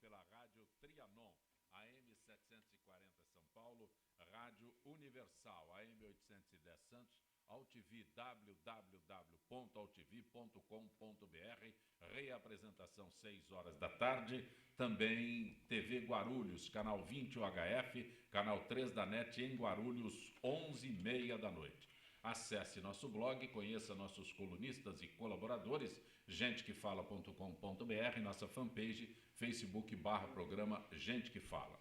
pela Rádio Trianon, AM 740 São Paulo, Rádio Universal, AM 810 Santos, AltV, www.altv.com.br, reapresentação 6 horas da tarde, também TV Guarulhos, canal 20 UHF, canal 3 da NET em Guarulhos, 11h30 da noite. Acesse nosso blog, conheça nossos colunistas e colaboradores, gentequefala.com.br, nossa fanpage, Facebook/programa Gente que Fala.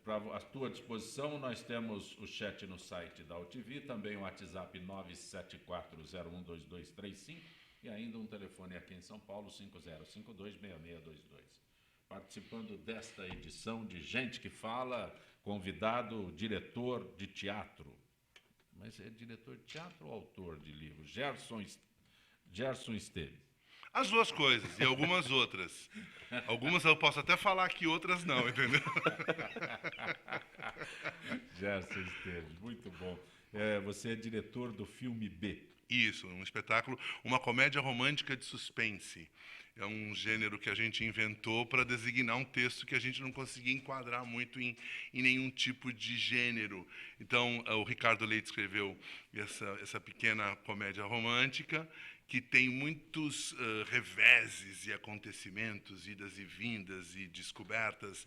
Para a tua disposição, nós temos o chat no site da AltV, também o WhatsApp 974012235 e ainda um telefone aqui em São Paulo, 5052-6622. Participando desta edição de Gente que Fala, convidado, diretor de teatro. Mas é diretor de teatro ou autor de livro? Gerson Esteves. As duas coisas, e algumas outras. Algumas eu posso até falar que outras não, entendeu? Gerson Esteves, muito bom. Você é diretor do filme B. Isso, um espetáculo, uma comédia romântica de suspense. É um gênero que a gente inventou para designar um texto que a gente não conseguia enquadrar muito em nenhum tipo de gênero. Então, o Ricardo Leite escreveu essa pequena comédia romântica, que tem muitos reveses e acontecimentos, idas e vindas e descobertas.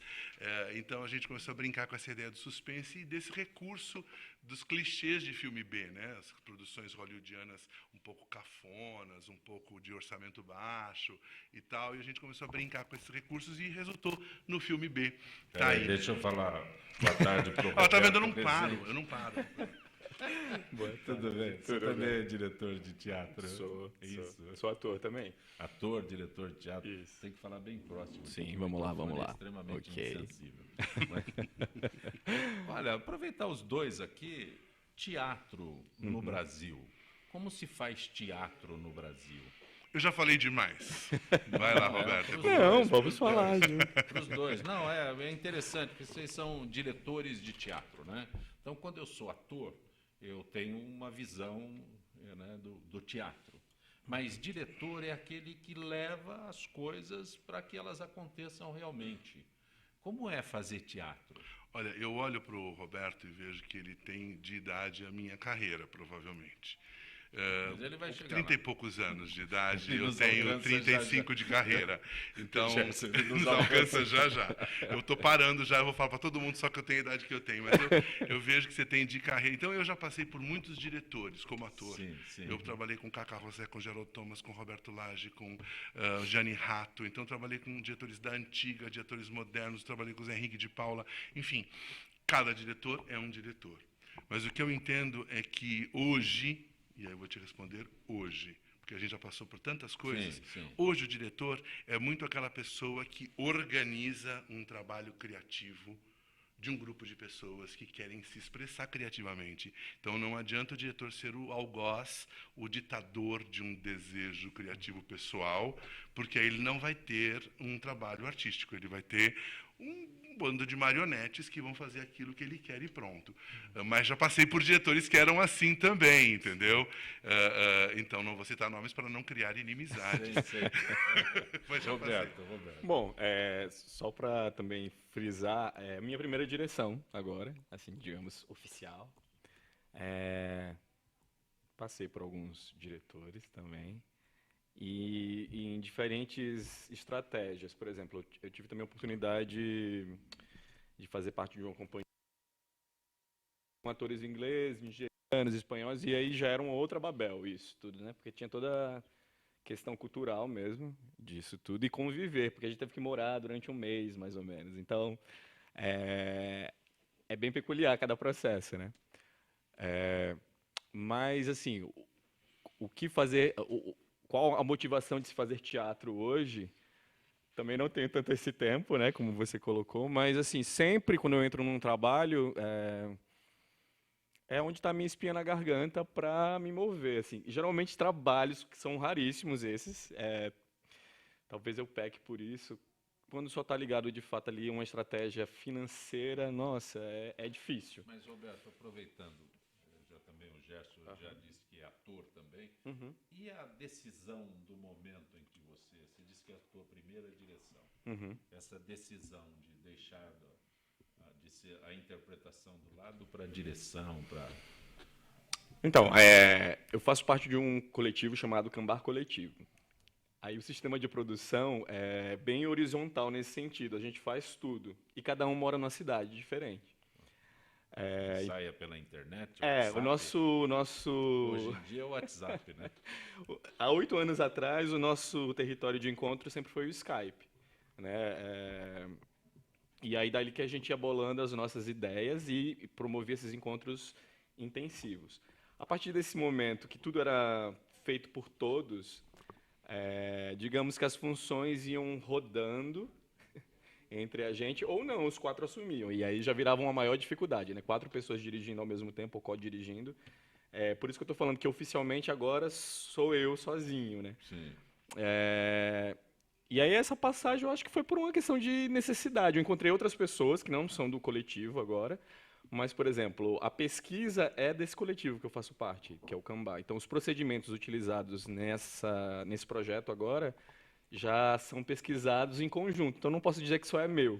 Então, a gente começou a brincar com essa ideia do suspense e desse recurso dos clichês de filme B, né? As produções hollywoodianas um pouco cafonas, um pouco de orçamento baixo e tal, e a gente começou a brincar com esses recursos e resultou no filme B. Tá aí. Deixa eu falar boa tarde para o Roberto. Tá vendo? Eu não paro. Tudo bem? Você também é diretor de teatro? Sou ator também. Ator, diretor de teatro? Isso. Tem que falar bem próximo. Sim, vamos lá. É extremamente insensível. Olha, aproveitar os dois aqui, teatro no Brasil. Como se faz teatro no Brasil? Eu já falei demais. Vai lá, Roberto. Vamos falar. Para os dois. Não, é interessante, porque vocês são diretores de teatro, né? Então, quando eu sou ator, eu tenho uma visão, né, do teatro. Mas diretor é aquele que leva as coisas para que elas aconteçam realmente. Como é fazer teatro? Olha, eu olho para o Roberto e vejo que ele tem de idade a minha carreira, provavelmente. Mas ele vai chegar 30 e lá. poucos anos de idade, Ele eu nos tenho alcança 35 de carreira. Então, Ele nos alcança já. Eu estou parando já, eu vou falar para todo mundo só que eu tenho a idade que eu tenho. Mas eu vejo que você tem de carreira. Então, eu já passei por muitos diretores como ator. Sim. Eu trabalhei com Cacá Rosé, com Geraldo Thomas, com Roberto Lage, com Jane Rato. Então, trabalhei com diretores da antiga, diretores modernos, trabalhei com o Zé Henrique de Paula. Enfim, cada diretor é um diretor. Mas o que eu entendo é que hoje... E aí eu vou te responder hoje, porque a gente já passou por tantas coisas. Sim. Hoje o diretor é muito aquela pessoa que organiza um trabalho criativo de um grupo de pessoas que querem se expressar criativamente. Então não adianta o diretor ser o algoz, o ditador de um desejo criativo pessoal, porque aí ele não vai ter um trabalho artístico, ele vai ter um bando de marionetes que vão fazer aquilo que ele quer e pronto. Mas já passei por diretores que eram assim também, entendeu? Então não vou citar nomes para não criar inimizades. Sim. Mas já Roberto. Bom, só para também frisar, minha primeira direção agora, assim, digamos, oficial. Passei por alguns diretores também. E em diferentes estratégias. Por exemplo, eu tive também a oportunidade de fazer parte de uma companhia com atores ingleses, nigerianos, espanhóis, e aí já era uma outra Babel isso tudo, né? Porque tinha toda a questão cultural mesmo disso tudo e conviver, porque a gente teve que morar durante um mês, mais ou menos. Então, é bem peculiar cada processo, né? Mas, assim, o que fazer... Qual a motivação de se fazer teatro hoje? Também não tenho tanto esse tempo, né, como você colocou, mas assim, sempre quando eu entro num trabalho, onde está a minha espinha na garganta para me mover, assim. E, geralmente trabalhos que são raríssimos esses, talvez eu peque por isso. Quando só está ligado de fato ali a uma estratégia financeira, nossa, é difícil. Mas, Roberto, aproveitando, também o Gerson já disse que é ator também. Uhum. E a decisão do momento em que você disse que é a tua primeira direção, Uhum. essa decisão de deixar de ser a interpretação do lado para a direção, para... Então, eu faço parte de um coletivo chamado Cambar Coletivo. Aí o sistema de produção é bem horizontal nesse sentido. A gente faz tudo. E cada um mora numa cidade diferente. Saia pela internet, O WhatsApp. nosso... Hoje em dia é o WhatsApp, né? Há 8 anos atrás, o nosso território de encontro sempre foi o Skype, né? E aí dali que a gente ia bolando as nossas ideias e promovia esses encontros intensivos. A partir desse momento que tudo era feito por todos, digamos que as funções iam rodando entre a gente, ou não, os 4 assumiam. E aí já virava uma maior dificuldade, né? 4 pessoas dirigindo ao mesmo tempo, ou co-dirigindo. Por isso que eu estou falando que oficialmente agora sou eu sozinho, né? Sim. E aí essa passagem eu acho que foi por uma questão de necessidade. Eu encontrei outras pessoas que não são do coletivo agora, mas, por exemplo, a pesquisa é desse coletivo que eu faço parte, que é o Cambá. Então, os procedimentos utilizados nesse projeto agora já são pesquisados em conjunto. Então, não posso dizer que só é meu,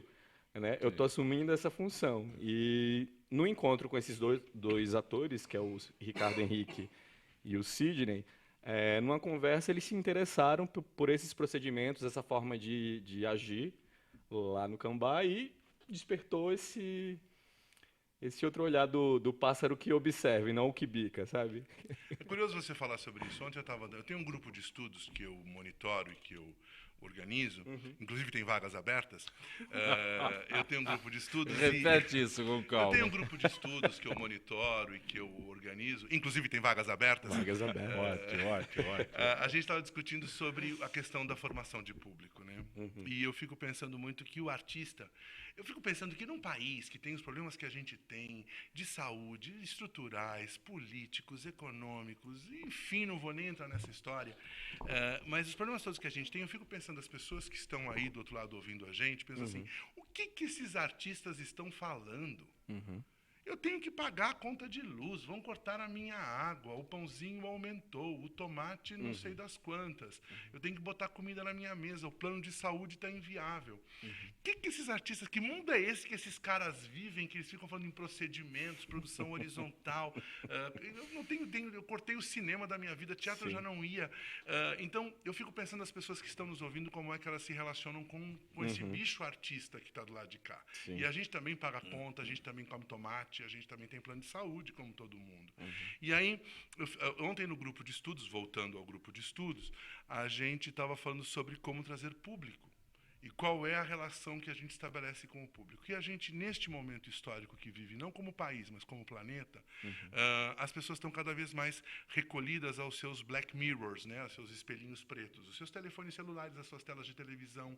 né? Eu estou assumindo essa função. E no encontro com esses dois atores, que é o Ricardo Henrique e o Sidney, numa conversa eles se interessaram por esses procedimentos, essa forma de agir lá no Cambá e despertou esse outro olhar do pássaro que observa e não o que bica, sabe? É curioso você falar sobre isso. Ontem eu tenho um grupo de estudos que eu monitoro e que eu organizo, inclusive tem vagas abertas. Eu tenho um grupo de estudos Repete isso com calma. Eu tenho um grupo de estudos que eu monitoro e que eu organizo, inclusive tem vagas abertas. Vagas abertas. Ótimo. A gente estava discutindo sobre a questão da formação de público, né? E eu fico pensando muito que o artista, eu fico pensando que num país que tem os problemas que a gente tem de saúde, estruturais, políticos, econômicos, enfim, não vou nem entrar nessa história, mas os problemas todos que a gente tem, eu fico pensando as pessoas que estão aí do outro lado ouvindo a gente, pensam assim, o que esses artistas estão falando? Eu tenho que pagar a conta de luz, vão cortar a minha água, o pãozinho aumentou, o tomate não sei das quantas, eu tenho que botar comida na minha mesa, o plano de saúde está inviável. Que esses artistas, que mundo é esse que esses caras vivem, que eles ficam falando em procedimentos, produção horizontal? Eu cortei o cinema da minha vida, teatro eu já não ia. Então, eu fico pensando nas pessoas que estão nos ouvindo, como é que elas se relacionam com esse bicho artista que está do lado de cá. Sim. E a gente também paga conta, a gente também come tomate, a gente também tem plano de saúde, como todo mundo. E aí, ontem no grupo de estudos, voltando ao grupo de estudos, a gente estava falando sobre como trazer público. E qual é a relação que a gente estabelece com o público. E a gente, neste momento histórico que vive, não como país, mas como planeta, as pessoas estão cada vez mais recolhidas aos seus black mirrors, né, aos seus espelhinhos pretos, os seus telefones celulares, as suas telas de televisão,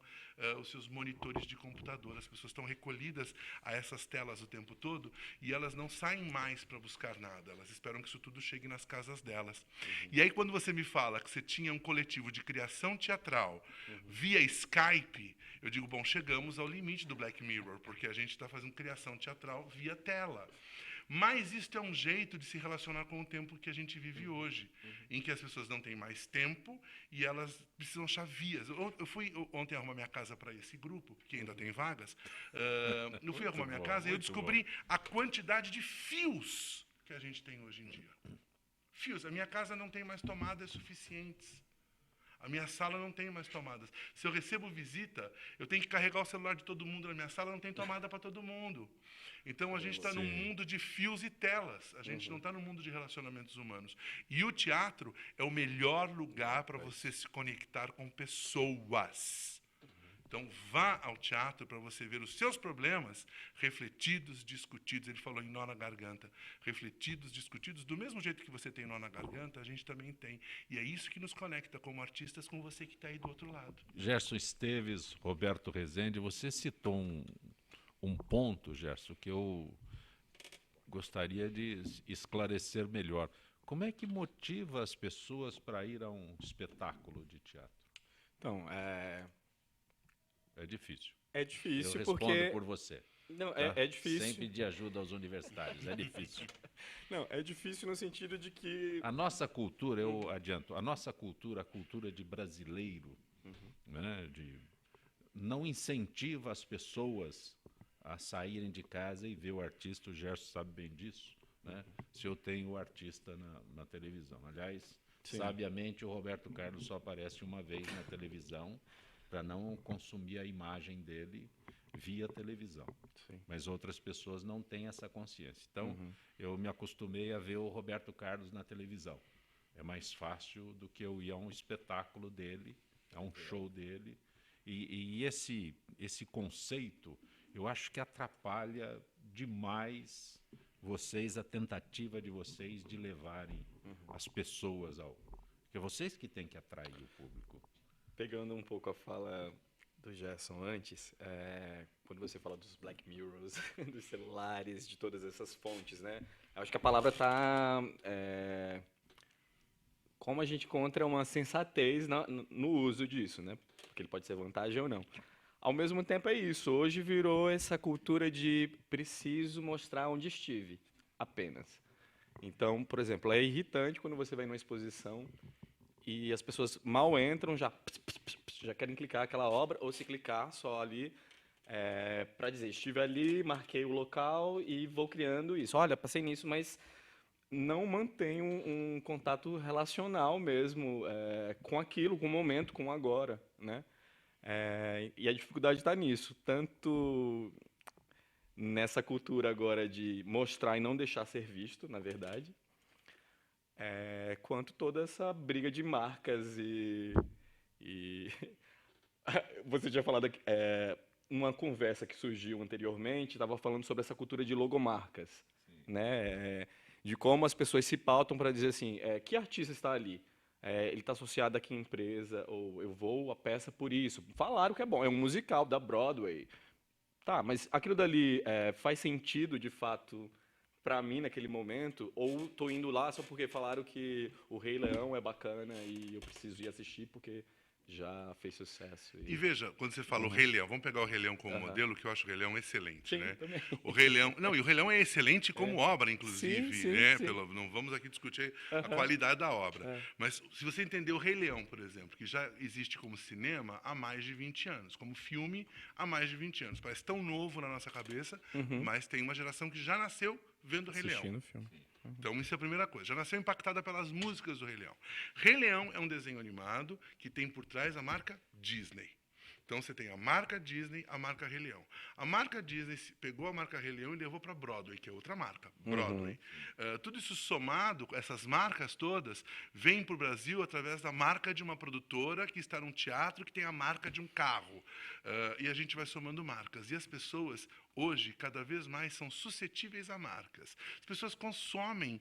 os seus monitores de computador. As pessoas estão recolhidas a essas telas o tempo todo e elas não saem mais para buscar nada. Elas esperam que isso tudo chegue nas casas delas. E aí, quando você me fala que você tinha um coletivo de criação teatral via Skype, eu digo, bom, chegamos ao limite do Black Mirror, porque a gente está fazendo criação teatral via tela. Mas isso é um jeito de se relacionar com o tempo que a gente vive hoje, em que as pessoas não têm mais tempo e elas precisam achar vias. Eu fui ontem arrumar minha casa para esse grupo, que ainda tem vagas. Eu fui arrumar minha casa e eu descobri a quantidade de fios que a gente tem hoje em dia. Fios. A minha casa não tem mais tomadas suficientes. A minha sala não tem mais tomadas. Se eu recebo visita, eu tenho que carregar o celular de todo mundo na minha sala, não tem tomada para todo mundo. Então, a gente está num mundo de fios e telas. A gente não está no mundo de relacionamentos humanos. E o teatro é o melhor lugar para você se conectar com pessoas. Então, vá ao teatro para você ver os seus problemas refletidos, discutidos. Ele falou em nó na garganta. Refletidos, discutidos. Do mesmo jeito que você tem nó na garganta, a gente também tem. E é isso que nos conecta como artistas com você que está aí do outro lado. Gerson Esteves, Roberto Rezende, você citou um ponto, Gerson, que eu gostaria de esclarecer melhor. Como é que motiva as pessoas para ir a um espetáculo de teatro? Então, É difícil. é difícil Eu respondo porque... por você. Não, Tá? é difícil. Sem pedir ajuda aos universitários, é difícil. Não, é difícil no sentido de que... A nossa cultura, eu adianto, a nossa cultura, a cultura de brasileiro, né, não incentiva as pessoas a saírem de casa e ver o artista, o Gerson sabe bem disso, né, se eu tenho o artista na televisão. Aliás, Sim. sabiamente, o Roberto Carlos só aparece uma vez na televisão para não consumir a imagem dele via televisão. Sim. Mas outras pessoas não têm essa consciência. Então, eu me acostumei a ver o Roberto Carlos na televisão. É mais fácil do que eu ir a um espetáculo dele, a um show dele. E esse conceito, eu acho que atrapalha demais vocês, a tentativa de vocês de levarem as pessoas ao... Porque vocês que têm que atrair o público. Pegando um pouco a fala do Gerson antes, quando você fala dos Black Mirrors, dos celulares, de todas essas fontes, né? Eu acho que a palavra está... como a gente encontra uma sensatez no uso disso, né? Porque ele pode ser vantagem ou não. Ao mesmo tempo é isso, hoje virou essa cultura de preciso mostrar onde estive, apenas. Então, por exemplo, é irritante quando você vai numa exposição e as pessoas mal entram, já querem clicar aquela obra, ou se clicar só ali para dizer, estive ali, marquei o local e vou criando isso. Olha, passei nisso, mas não mantém um contato relacional mesmo com aquilo, com o momento, com o agora, né? E a dificuldade está nisso, tanto nessa cultura agora de mostrar e não deixar ser visto, na verdade, quanto toda essa briga de marcas e você tinha falado uma conversa que surgiu anteriormente, estava falando sobre essa cultura de logomarcas, né? De como as pessoas se pautam para dizer assim, que artista está ali? Ele está associado a que empresa? Ou eu vou a peça por isso? Falaram que é bom, é um musical da Broadway. Tá, mas aquilo dali faz sentido, de fato, para mim naquele momento? Ou estou indo lá só porque falaram que o Rei Leão é bacana e eu preciso ir assistir porque já fez sucesso? E veja, quando você fala o Rei Leão, vamos pegar o Rei Leão como modelo, que eu acho o Rei Leão excelente, Sim, né? também. O Rei Leão, não, e o Rei Leão é excelente como obra, inclusive, Sim, né? sim. Não vamos aqui discutir a qualidade da obra. Mas se você entender o Rei Leão, por exemplo, que já existe como cinema há mais de 20 anos, como filme há mais de 20 anos. Parece tão novo na nossa cabeça, mas tem uma geração que já nasceu vendo o Rei Leão. Assistindo o filme. Então, isso é a primeira coisa. Já nasceu impactada pelas músicas do Rei Leão. Rei Leão é um desenho animado que tem por trás a marca Disney. Então, você tem a marca Disney, a marca Rei Leão. A marca Disney pegou a marca Rei Leão e levou para Broadway, que é outra marca, Broadway. Tudo isso somado, essas marcas todas, vêm para o Brasil através da marca de uma produtora que está num teatro que tem a marca de um carro. E a gente vai somando marcas. E as pessoas, hoje, cada vez mais são suscetíveis a marcas. As pessoas consomem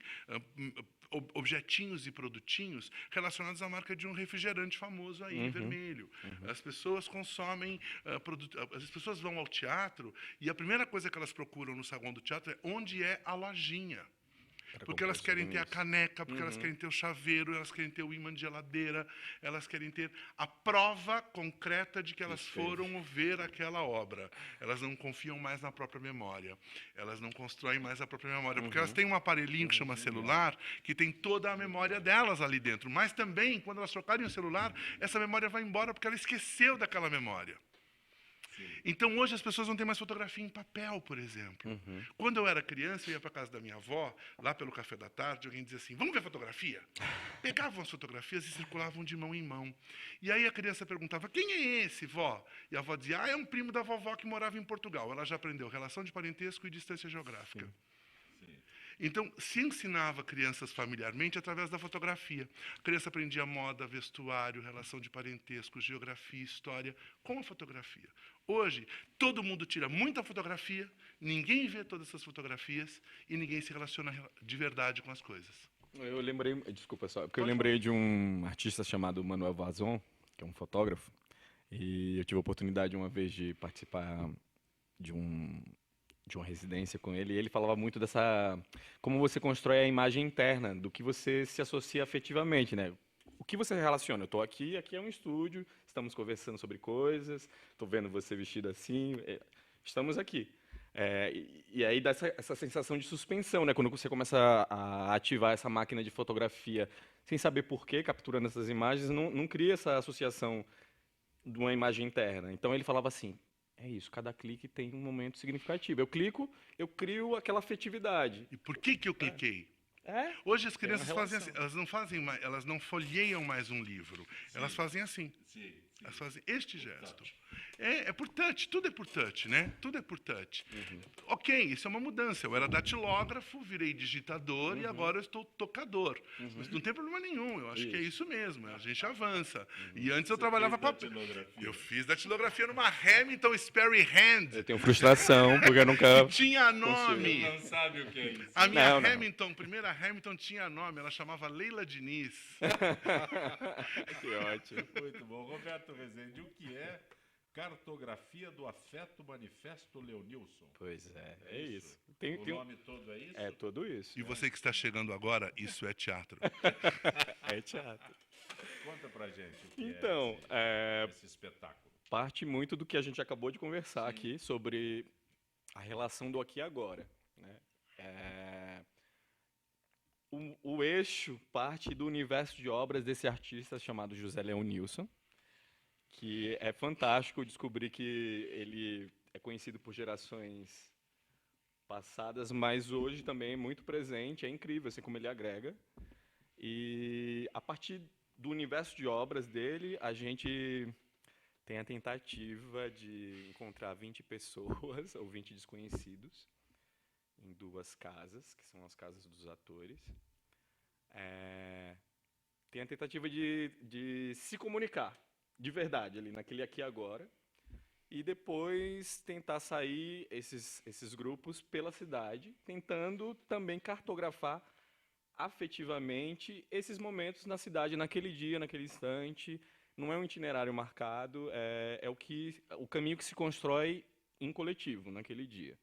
objetinhos e produtinhos relacionados à marca de um refrigerante famoso aí, vermelho. As pessoas consomem as pessoas vão ao teatro e a primeira coisa que elas procuram no saguão do teatro é onde é a lojinha. Porque elas querem ter a caneca, porque elas querem ter o chaveiro, elas querem ter o ímã de geladeira, elas querem ter a prova concreta de que elas foram ver aquela obra. Elas não confiam mais na própria memória. Elas não constroem mais a própria memória, porque elas têm um aparelhinho que chama celular, que tem toda a memória delas ali dentro. Mas também, quando elas trocarem o celular, essa memória vai embora porque ela esqueceu daquela memória. Então, hoje, as pessoas não têm mais fotografia em papel, por exemplo. Quando eu era criança, eu ia para a casa da minha avó, lá pelo café da tarde, alguém dizia assim, vamos ver fotografia? Pegavam as fotografias e circulavam de mão em mão. E aí a criança perguntava, quem é esse, vó? E a avó dizia, é um primo da vovó que morava em Portugal. Ela já aprendeu relação de parentesco e distância geográfica. Então, se ensinava crianças familiarmente através da fotografia. A criança aprendia moda, vestuário, relação de parentesco, geografia, história, com a fotografia. Hoje, todo mundo tira muita fotografia, ninguém vê todas essas fotografias e ninguém se relaciona de verdade com as coisas. Eu lembrei, desculpa só, porque eu lembrei de um artista chamado Manuel Vazon, que é um fotógrafo, e eu tive a oportunidade uma vez de participar de uma residência com ele, e ele falava muito dessa... como você constrói a imagem interna, do que você se associa afetivamente, né? O que você relaciona? Eu estou aqui é um estúdio, estamos conversando sobre coisas, estou vendo você vestido assim, estamos aqui. E aí dá essa sensação de suspensão, né? Quando você começa a ativar essa máquina de fotografia sem saber por quê, capturando essas imagens, não cria essa associação de uma imagem interna. Então ele falava assim, é isso, cada clique tem um momento significativo. Eu clico, eu crio aquela afetividade. E por que eu cliquei? Hoje as crianças fazem assim, elas não folheiam mais um livro, elas fazem assim. Sim. Elas fazem este gesto. É por touch, tudo é por touch, né? Tudo é por touch. Ok, isso é uma mudança. Eu era datilógrafo, virei digitador e agora eu estou tocador. Mas não tem problema nenhum, eu acho que é isso mesmo, a gente avança. E antes eu trabalhava com eu fiz datilografia numa Hamilton Sperry Hand. Eu tenho frustração, porque eu nunca... Que tinha nome. Não sabe o que é isso. A minha Hamilton, primeira Hamilton, tinha nome, ela chamava Leila Diniz. Que ótimo. Muito bom. Roberto Rezende, o que é Cartografia do Afeto Manifesto Leonilson? Pois é isso. O nome todo é isso? É tudo isso. E você que está chegando agora, isso é teatro. É teatro. Conta pra gente o que Então, esse espetáculo. Parte muito do que a gente acabou de conversar aqui sobre a relação do aqui e agora, né? O eixo parte do universo de obras desse artista chamado José Leonilson, que é fantástico descobrir que ele é conhecido por gerações passadas, mas hoje também é muito presente, é incrível assim como ele agrega. E a partir do universo de obras dele, a gente tem a tentativa de encontrar 20 pessoas ou 20 desconhecidos em 2 casas, que são as casas dos atores. Tem a tentativa de se comunicar de verdade ali naquele aqui e agora, e depois tentar sair esses grupos pela cidade, tentando também cartografar afetivamente esses momentos na cidade, naquele dia, naquele instante. Não é um itinerário marcado, é o caminho que se constrói em coletivo naquele dia.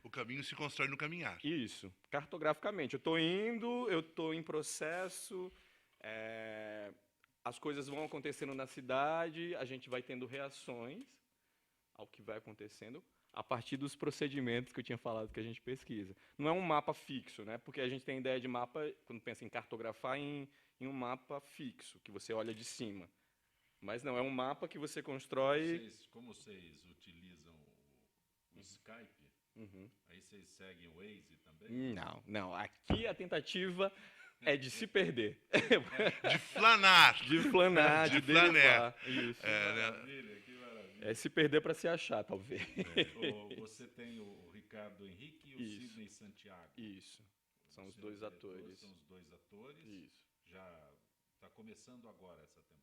O caminho se constrói no caminhar. Isso, cartograficamente. Eu estou indo, eu estou em processo, as coisas vão acontecendo na cidade, a gente vai tendo reações ao que vai acontecendo a partir dos procedimentos que eu tinha falado que a gente pesquisa. Não é um mapa fixo, né? Porque a gente tem ideia de mapa, quando pensa em cartografar, em um mapa fixo, que você olha de cima. Mas não, é um mapa que você constrói... Como vocês utilizam o Skype, aí vocês seguem o Waze também? Não. Aqui a tentativa é de se perder. De flanar. De flanar, de derivar. Isso. Que maravilha. É se perder para se achar, talvez. Você tem o Ricardo Henrique e o Sidney Santiago. Isso. São os 2 atores. São os 2 atores. Isso. Já está começando agora essa temporada.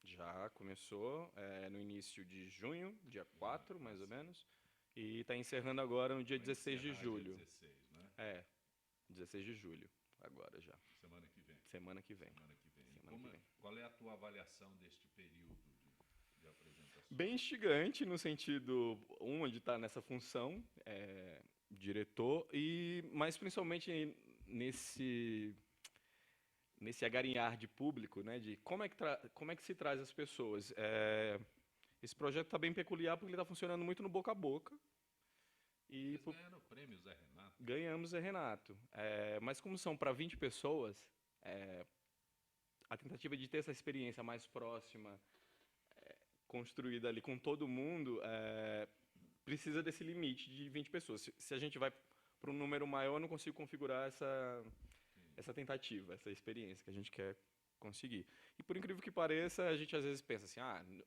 Já começou no início de junho, dia 4, mais ou menos. E está encerrando agora no dia 16 de julho. Dia 16, né? 16 de julho, agora já. Semana que vem. Qual é a tua avaliação deste período de apresentação? Bem instigante, no sentido, de estar nessa função, diretor, mas principalmente nesse agarinhar de público, né, de como é que se traz as pessoas. Esse projeto está bem peculiar porque ele está funcionando muito no boca a boca. Vocês ganharam o prêmio Zé Renato. Ganhamos Zé Renato. Mas como são para 20 pessoas, a tentativa de ter essa experiência mais próxima, construída ali com todo mundo, precisa desse limite de 20 pessoas. Se a gente vai para um número maior, eu não consigo configurar essa tentativa, essa experiência que a gente quer conseguir. E por incrível que pareça, a gente às vezes pensa assim,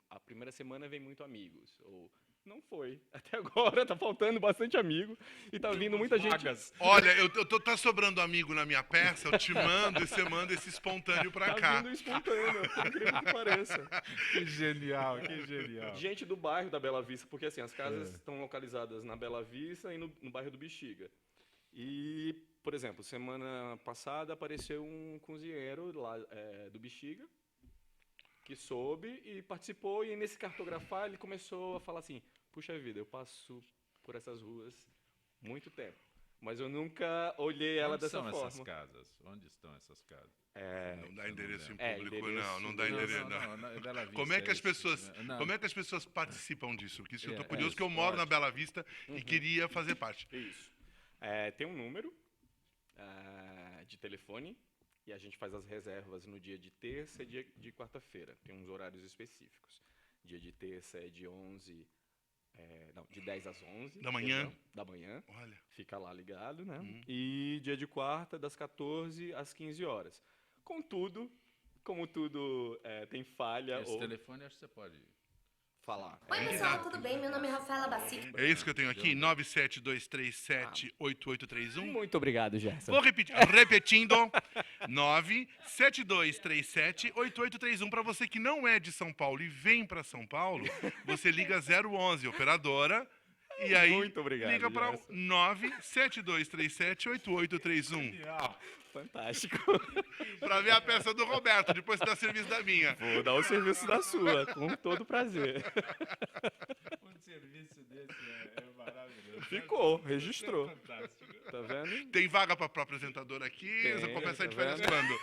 a primeira semana vem muito amigos, ou não foi. Até agora tá faltando bastante amigo e tá vindo muita gente. Olha, tá sobrando amigo na minha peça, eu te mando e você manda esse espontâneo pra cá. Tá vindo espontâneo, por incrível que pareça. Que genial, que genial. Gente do bairro da Bela Vista, porque assim, as casas estão localizadas na Bela Vista e no bairro do Bexiga. E, por exemplo, semana passada apareceu um cozinheiro lá do Bexiga, que soube e participou, e nesse cartografar ele começou a falar assim, puxa vida, eu passo por essas ruas muito tempo. mas eu nunca olhei ela Onde dessa são forma. essas casas? Onde estão essas casas? Não dá endereço em É, público, endereço- não dá endereço. não. Não, Bela Vista Como é que as isso. pessoas, Não, como é que as pessoas participam disso? Porque isso eu estou É, curioso, isso, que eu moro na ótimo. Bela Vista e queria fazer parte. Isso. Tem um número de telefone e a gente faz as reservas no dia de terça e dia de quarta-feira. Tem uns horários específicos. Dia de terça é de 10 às 11. Da manhã? perdão, da manhã. Olha, Fica lá ligado, né? E dia de quarta, das 14 às 15 horas. Contudo, como tudo tem falha Esse ou telefone acho que você pode falar. Oi, pessoal, tudo bem? Meu nome é Rafaela Bacic. é isso que eu tenho aqui, 972378831. Muito obrigado, Gerson. Vou repetir, repetindo, 972378831. Para você que não é de São Paulo e vem para São Paulo, você liga 011, operadora, e aí Muito obrigado, liga para Gerson. 972378831. Fantástico. Para ver a peça do Roberto, depois dá serviço da minha. Vou dar o serviço da sua, com todo prazer. Um serviço desse é maravilhoso. Ficou, registrou. Fantástico. Tá vendo? Tem vaga para apresentador aqui, Tem, você começa a tá diferença vendo?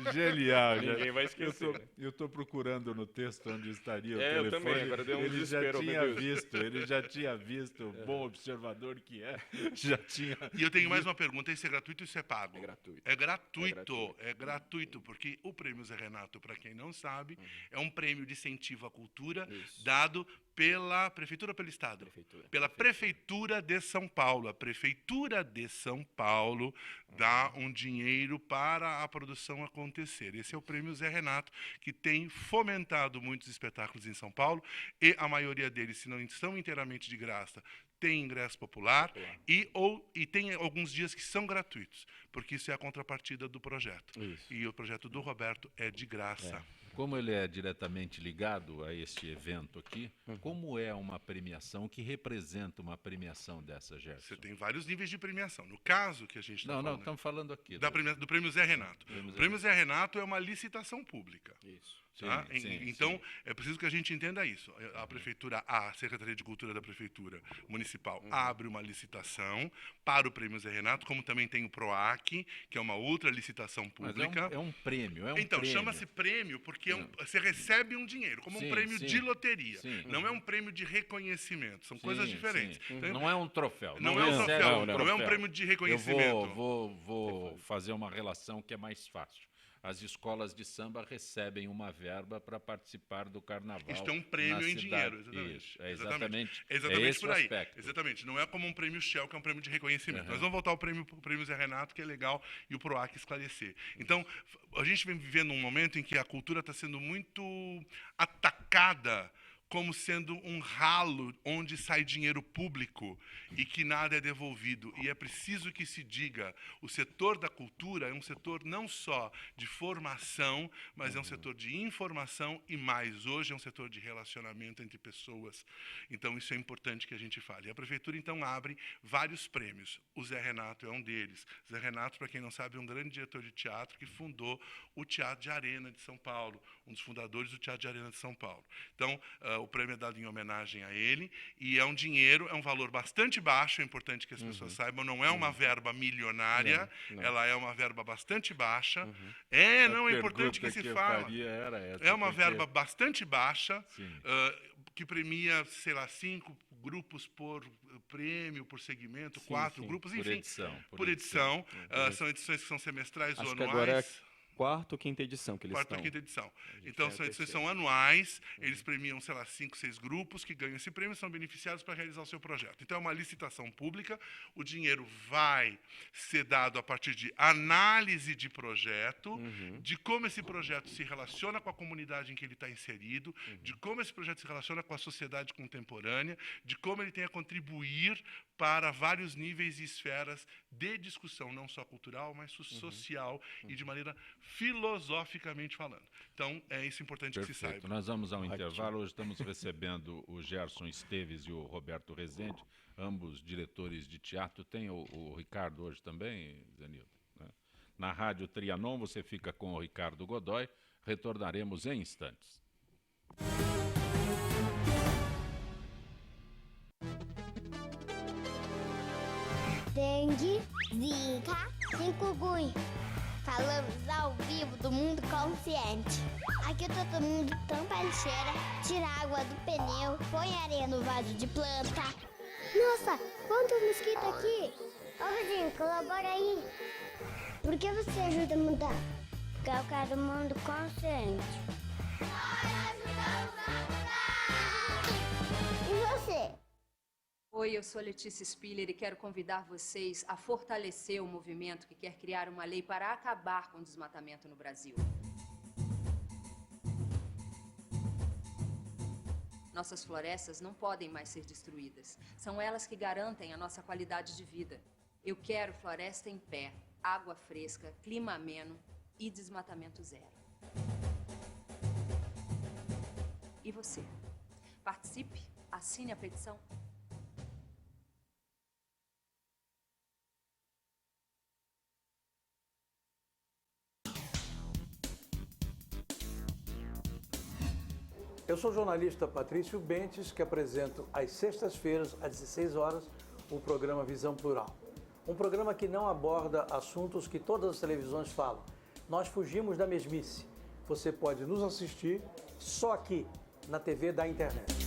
quando? Genial. Ninguém vai esquecer. né? Eu tô procurando no texto onde estaria o Eu telefone. também, agora deu um ele já desespero, tinha meu Deus. visto, ele já tinha visto, bom observador que é, já tinha. E eu tenho mais uma pergunta, isso é gratuito ou isso é pago? É gratuito. É gratuito, porque o Prêmio Zé Renato, para quem não sabe, é um prêmio de incentivo à cultura Isso. dado pela Prefeitura ou pelo Estado? Prefeitura. Pela Prefeitura de São Paulo. A Prefeitura de São Paulo dá um dinheiro para a produção acontecer. Esse é o Prêmio Zé Renato, que tem fomentado muitos espetáculos em São Paulo, e a maioria deles, se não são inteiramente de graça, tem ingresso popular e tem alguns dias que são gratuitos, porque isso é a contrapartida do projeto. Isso. E o projeto do Roberto é de graça. Como ele é diretamente ligado a este evento aqui, como é uma premiação, o que representa uma premiação dessa, Gerson? Você tem vários níveis de premiação. No caso que a gente está Não, falando, estamos falando aqui. do Prêmio Zé Renato. Prêmio O Zé Prêmio Zé Renato é uma licitação pública. Isso. Tá? Sim, sim, Então, sim. é preciso que a gente entenda isso. A Prefeitura, a Secretaria de Cultura da Prefeitura Municipal abre uma licitação para o Prêmio Zé Renato, como também tem o PROAC, que é uma outra licitação Mas pública. é um prêmio, Então, prêmio. chama-se prêmio porque você recebe um dinheiro, como Sim, um prêmio sim. de loteria. Sim. Não é um prêmio de reconhecimento, são Sim, coisas diferentes. sim. Então, Não é um troféu. não é um recebe troféu, não é um prêmio de Eu reconhecimento. vou fazer uma relação que é mais fácil. As escolas de samba recebem uma verba para participar do carnaval. Isto é um prêmio na em cidade. dinheiro, exatamente. Isso, exatamente. Exatamente é esse por o aí. aspecto. Exatamente. Não é como um prêmio Shell, que é um prêmio de reconhecimento. Nós vamos voltar ao prêmio Zé Renato, que é legal, e o PROAC esclarecer. Então, a gente vem vivendo um momento em que a cultura está sendo muito atacada como sendo um ralo onde sai dinheiro público e que nada é devolvido. E é preciso que se diga, o setor da cultura é um setor não só de formação, mas é um setor de informação e mais, hoje é um setor de relacionamento entre pessoas. Então, isso é importante que a gente fale. E a Prefeitura, então, abre vários prêmios. O Zé Renato é um deles. Zé Renato, para quem não sabe, é um grande diretor de teatro que fundou o Teatro de Arena de São Paulo, um dos fundadores do Teatro de Arena de São Paulo. Então, o prêmio é dado em homenagem a ele, e é um dinheiro, é um valor bastante baixo, é importante que as pessoas saibam, não é uma verba milionária, Não. ela é uma verba bastante baixa. A Não, é importante que pergunta se eu fala. faria era essa, É uma porque- verba bastante baixa, Sim. que premia, sei lá, 5 grupos por prêmio, por segmento, Sim, 4 sim. grupos, Por enfim, edição. por edição. São edições que são semestrais Acho ou que anuais. agora é quarta ou quinta edição que eles Quarta ou estão. quinta edição. gente Então, é a são edições terceira. são anuais, eles premiam, sei lá, 5, 6 grupos que ganham esse prêmio e são beneficiados para realizar o seu projeto. Então, é uma licitação pública, o dinheiro vai ser dado a partir de análise de projeto, de como esse projeto se relaciona com a comunidade em que ele está inserido, de como esse projeto se relaciona com a sociedade contemporânea, de como ele tem a contribuir para vários níveis e esferas de discussão, não só cultural, mas social e de maneira filosoficamente falando. Então, é isso importante que se Perfeito. saiba. Nós vamos a um intervalo. Hoje estamos recebendo o Gerson Esteves e o Roberto Rezende, ambos diretores de teatro. Tem o Ricardo hoje também, Zenildo, né? Na Rádio Trianon, você fica com o Ricardo Godoy. Retornaremos em instantes. dengue, zika, chikungunya. Falamos ao vivo do Mundo Consciente. Aqui todo mundo tampa a lixeira, tira a água do pneu, põe areia no vaso de planta. Nossa, quantos mosquitos aqui! Ô vizinho, colabora aí. Por que você ajuda a mudar? Porque eu quero um mundo consciente. E você? Oi, eu sou a Letícia Spiller e quero convidar vocês a fortalecer o movimento que quer criar uma lei para acabar com o desmatamento no Brasil. Nossas florestas não podem mais ser destruídas. São elas que garantem a nossa qualidade de vida. Eu quero floresta em pé, água fresca, clima ameno e desmatamento zero. E você? Participe, assine a petição. Eu sou o jornalista Patrício Bentes, que apresento às sextas-feiras, às 16 horas, o programa Visão Plural. Um programa que não aborda assuntos que todas as televisões falam. Nós fugimos da mesmice. Você pode nos assistir só aqui, na TV da internet.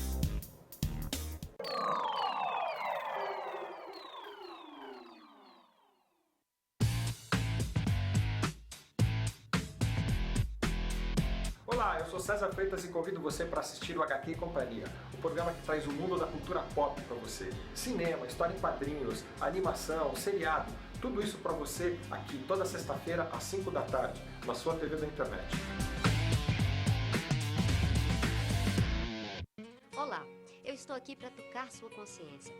Olá, eu sou César Freitas e convido você para assistir o HQ e Companhia, o programa que traz o mundo da cultura pop para você. Cinema, história em quadrinhos, animação, seriado, tudo isso para você aqui toda sexta-feira às 5 da tarde, na sua TV da internet. Olá, eu estou aqui para tocar sua consciência.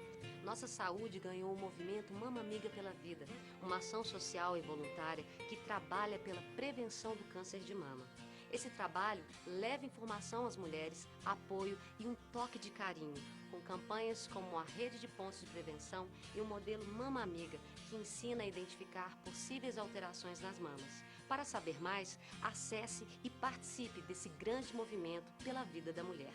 Nossa saúde ganhou o movimento Mama Amiga pela Vida, uma ação social e voluntária que trabalha pela prevenção do câncer de mama. Esse trabalho leva informação às mulheres, apoio e um toque de carinho, com campanhas como a Rede de Pontos de Prevenção e o modelo Mama Amiga, que ensina a identificar possíveis alterações nas mamas. Para saber mais, acesse e participe desse grande movimento pela vida da mulher.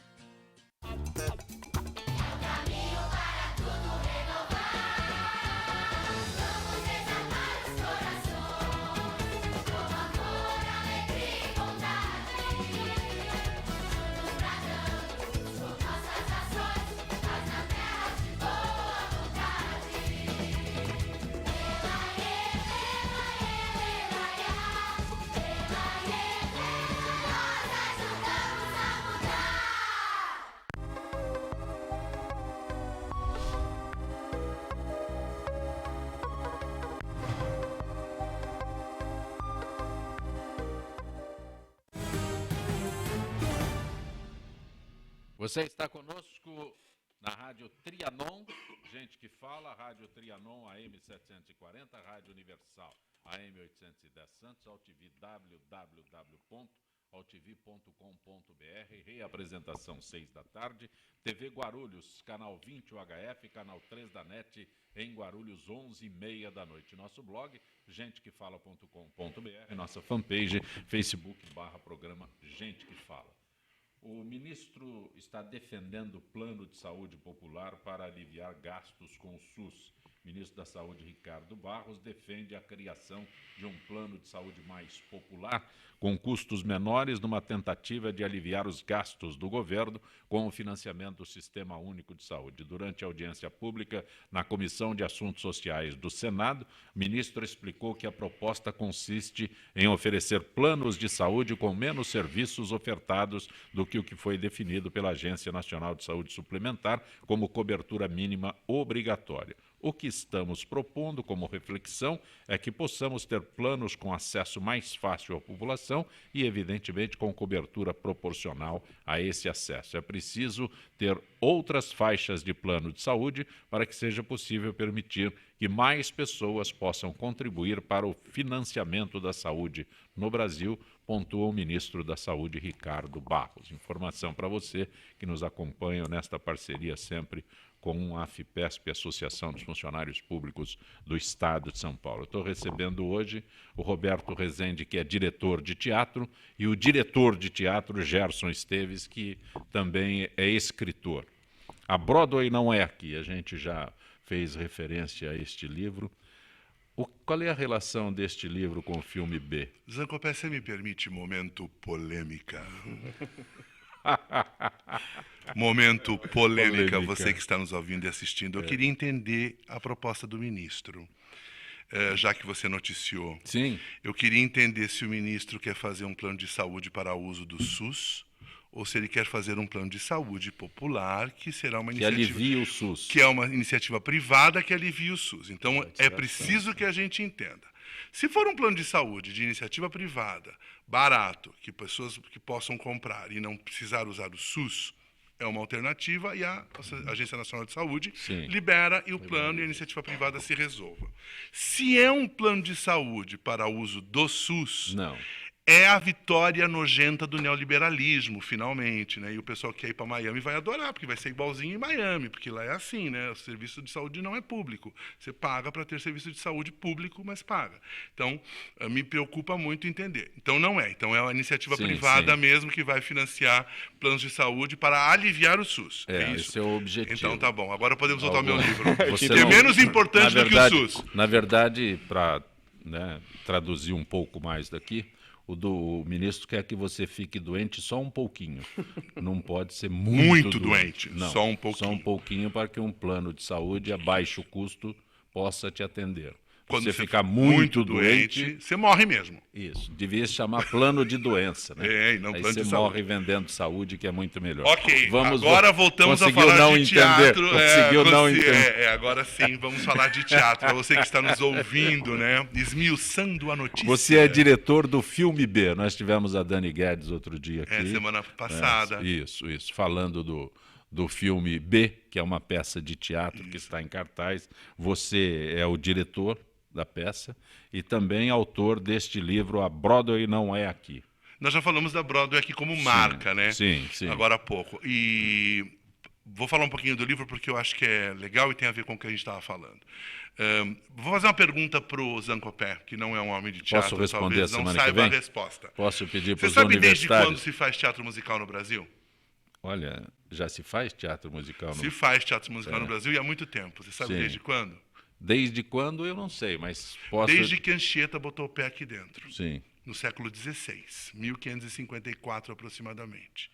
Você está conosco na Rádio Trianon, gente que fala, Rádio Trianon AM 740, Rádio Universal AM 810 Santos, AltV www.altv.com.br, reapresentação 6 da tarde, TV Guarulhos, canal 20 UHF, canal 3 da NET, em Guarulhos, 11h30 da noite. Nosso blog, gentequefala.com.br, nossa fanpage, Facebook/programa Gente que Fala. O ministro está defendendo o plano de saúde popular para aliviar gastos com o SUS. O ministro da Saúde, Ricardo Barros, defende a criação de um plano de saúde mais popular, com custos menores, numa tentativa de aliviar os gastos do governo com o financiamento do Sistema Único de Saúde. Durante a audiência pública na Comissão de Assuntos Sociais do Senado, o ministro explicou que a proposta consiste em oferecer planos de saúde com menos serviços ofertados do que o que foi definido pela Agência Nacional de Saúde Suplementar como cobertura mínima obrigatória. O que estamos propondo como reflexão é que possamos ter planos com acesso mais fácil à população e, evidentemente, com cobertura proporcional a esse acesso. É preciso ter outras faixas de plano de saúde para que seja possível permitir que mais pessoas possam contribuir para o financiamento da saúde no Brasil, pontua o ministro da Saúde, Ricardo Barros. Informação para você que nos acompanha nesta parceria sempre com a AFPESP, Associação dos Funcionários Públicos do Estado de São Paulo. Estou recebendo hoje o Roberto Rezende, que é diretor de teatro, e o diretor de teatro, Gerson Esteves, que também é escritor. A Broadway não é aqui, a gente já fez referência a este livro. Qual é a relação deste livro com o filme B? Zancopé, você me permite momento polêmica? Momento polêmica, você que está nos ouvindo e assistindo. Eu queria entender a proposta do ministro, já que você noticiou. Sim. Eu queria entender se o ministro quer fazer um plano de saúde para uso do SUS ou se ele quer fazer um plano de saúde popular que será uma iniciativa... Que alivie o SUS. Que é uma iniciativa privada que alivie o SUS. Então, é preciso que a gente entenda. Se for um plano de saúde de iniciativa privada, barato, que pessoas que possam comprar e não precisar usar o SUS, é uma alternativa e a Agência Nacional de Saúde libera e o plano e a iniciativa privada se resolva. Se é um plano de saúde para uso do SUS... Não. É a vitória nojenta do neoliberalismo, finalmente, né? E o pessoal que quer ir para Miami vai adorar, porque vai ser igualzinho em Miami, porque lá é assim, né? O serviço de saúde não é público. Você paga para ter serviço de saúde público, mas paga. Então, me preocupa muito entender. Então, não é. Então, é uma iniciativa privada mesmo que vai financiar planos de saúde para aliviar o SUS. É isso. Esse é o objetivo. Então, tá bom. Agora podemos voltar ao meu livro. Você é menos importante do que o SUS. Na verdade, para traduzir um pouco mais daqui, o ministro quer que você fique doente só um pouquinho. Não pode ser muito doente. Não, só um pouquinho. Só um pouquinho para que um plano de saúde a baixo custo possa te atender. Quando você ficar muito doente, você morre mesmo. Isso. Devia se chamar plano de doença, né? E não aí plano você de morre saúde. vendendo saúde, que é muito melhor. Ok, agora voltamos a falar não de entender, teatro. Conseguiu não entender. Agora sim, vamos falar de teatro. Para você que está nos ouvindo, né? Esmiuçando a notícia. Você é diretor do filme B. Nós tivemos a Dani Guedes outro dia aqui. Semana passada. Isso. Falando do filme B, que é uma peça de teatro que está em cartaz. Você é o diretor da peça e também autor deste livro A Broadway Não É Aqui. Nós já falamos da Broadway aqui como marca, né? Sim. Agora há pouco. E vou falar um pouquinho do livro porque eu acho que é legal e tem a ver com o que a gente estava falando. Vou fazer uma pergunta para o Zancopé, que não é um homem de teatro. Posso responder talvez a semana não saiba que vem? a resposta. Posso pedir para os universitários? Você sabe desde quando se faz teatro musical no Brasil? Olha, já se faz teatro musical Se faz teatro musical no Brasil e há muito tempo. Você sabe desde quando? Desde quando, eu não sei, mas posso... Desde que Anchieta botou o pé aqui dentro. Sim. No século XVI, 1554 aproximadamente.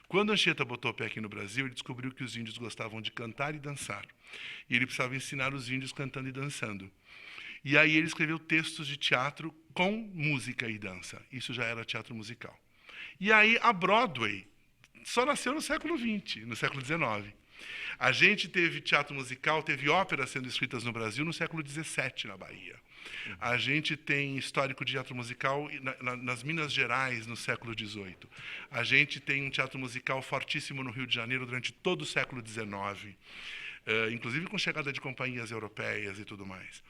Quando Anchieta botou o pé aqui no Brasil, ele descobriu que os índios gostavam de cantar e dançar. E ele precisava ensinar os índios cantando e dançando. E aí ele escreveu textos de teatro com música e dança. Isso já era teatro musical. E aí a Broadway só nasceu no século XX, no século XIX. A gente teve teatro musical, teve óperas sendo escritas no Brasil no século XVII, na Bahia. A gente tem histórico de teatro musical nas Minas Gerais, no século XVIII. A gente tem um teatro musical fortíssimo no Rio de Janeiro durante todo o século XIX. Inclusive com chegada de companhias europeias e tudo mais.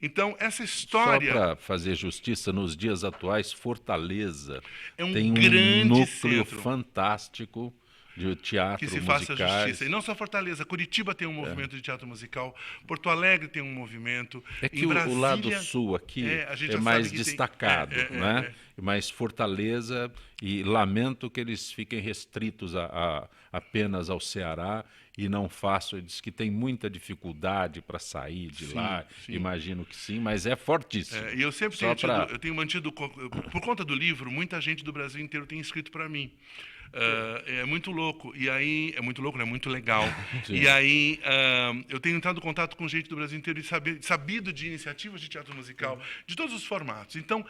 Então, essa história... Só para fazer justiça, nos dias atuais, Fortaleza tem um núcleo fantástico de teatro que se musicais. faça justiça. E não só Fortaleza, Curitiba tem um movimento de teatro musical, Porto Alegre tem um movimento. É que o lado sul aqui é mais destacado, né? Mas Fortaleza, e lamento que eles fiquem restritos apenas ao Ceará e não façam, diz que tem muita dificuldade para sair de lá, imagino que sim, mas é fortíssimo. E eu sempre tenho mantido, por conta do livro, muita gente do Brasil inteiro tem escrito para mim. É muito louco, e aí é muito louco, é muito legal. E aí eu tenho entrado em contato com gente do Brasil inteiro e sabido de iniciativas de teatro musical, de todos os formatos. Então,